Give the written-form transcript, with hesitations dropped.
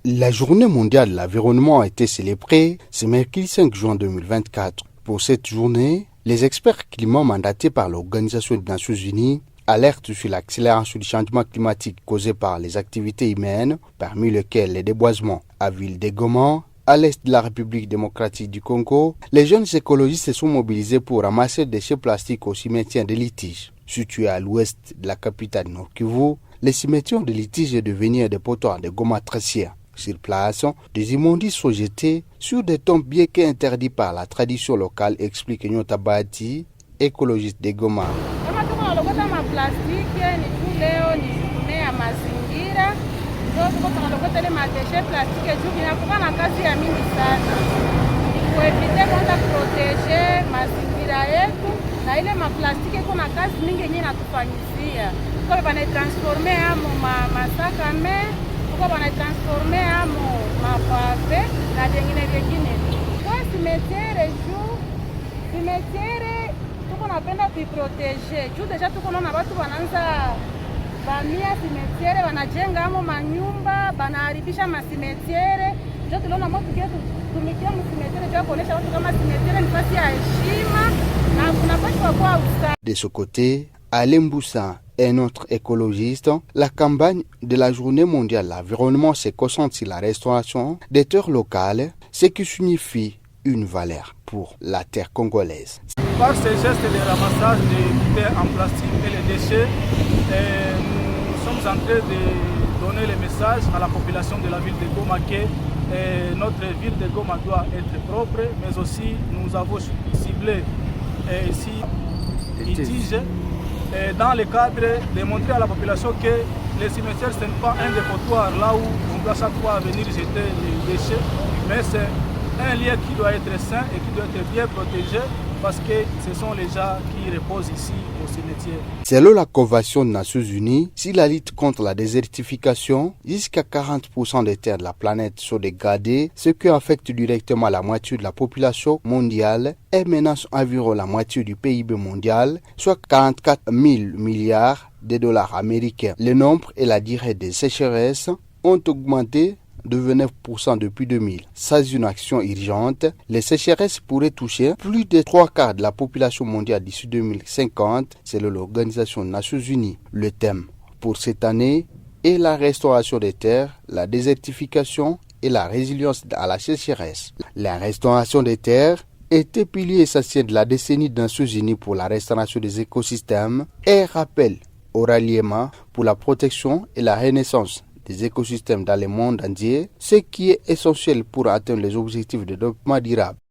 La journée mondiale de l'environnement a été célébrée ce mercredi 5 juin 2024. Pour cette journée, les experts climat mandatés par l'Organisation des Nations Unies alertent sur l'accélération du changement climatique causé par les activités humaines, parmi lesquelles les déboisements à Ville de Goma, à l'est de la République démocratique du Congo. Les jeunes écologistes se sont mobilisés pour ramasser des déchets plastiques au cimetière de Litige. Situé à l'ouest de la capitale Nord-Kivu, les cimetières de Litige est devenu des potoirs de Goma Tracia. Sur place, des immondices sont jetés sur des tombes bien qu'interdits par la tradition locale, explique Nyota Bahati, écologiste de Goma. Na ile maplastiki iko na kazi mingi yenyewe inatufanyizia. Kwa wanatransforme amo masaka me, kwa wanatransforme amo mapave na vingine. Kwa cimetière tuko napenda kuiproteger. Juu deja tuko naona watu wanaanza vamia cimetière, wanajenga amo manyumba, banaharibisha macimetière. Ndio tunaona moto kia tumikia cimetière kwa kuonesha watu kama cimetière ni nafasi ya heshima. De ce côté, Alain Boussa, un autre écologiste, la campagne de la Journée mondiale de l'environnement se concentre sur la restauration des terres locales, ce qui signifie une valeur pour la terre congolaise. Par ces gestes de ramassage des bouteilles en plastique et les déchets, nous sommes en train de donner le message à la population de la ville de Goma que notre ville de Goma doit être propre, mais aussi nous avons ciblé ici Litige, dans le cadre de montrer à la population que les cimetières ce n'est pas un dépotoir là où on doit chaque fois venir jeter les déchets, mais c'est un lieu qui doit être sain et qui doit être bien protégé parce que ce sont les gens qui reposent ici au cimetière. Selon la Convention des Nations Unies, si la lutte contre la désertification, jusqu'à 40% des terres de la planète sont dégradées, ce qui affecte directement la moitié de la population mondiale et menace environ la moitié du PIB mondial, soit 44 000 milliards de dollars américains. Le nombre et la durée des sécheresses ont augmenté de 29% depuis 2000. Sans une action urgente, les sécheresses pourraient toucher plus de 3/4 de la population mondiale d'ici 2050, selon l'Organisation des Nations Unies. Le thème pour cette année est la restauration des terres, la désertification et la résilience à la sécheresse. La restauration des terres était pilier essentiel de la décennie des Nations Unies pour la restauration des écosystèmes et rappel au ralliement pour la protection et la renaissance des écosystèmes dans le monde entier, ce qui est essentiel pour atteindre les objectifs de développement durable.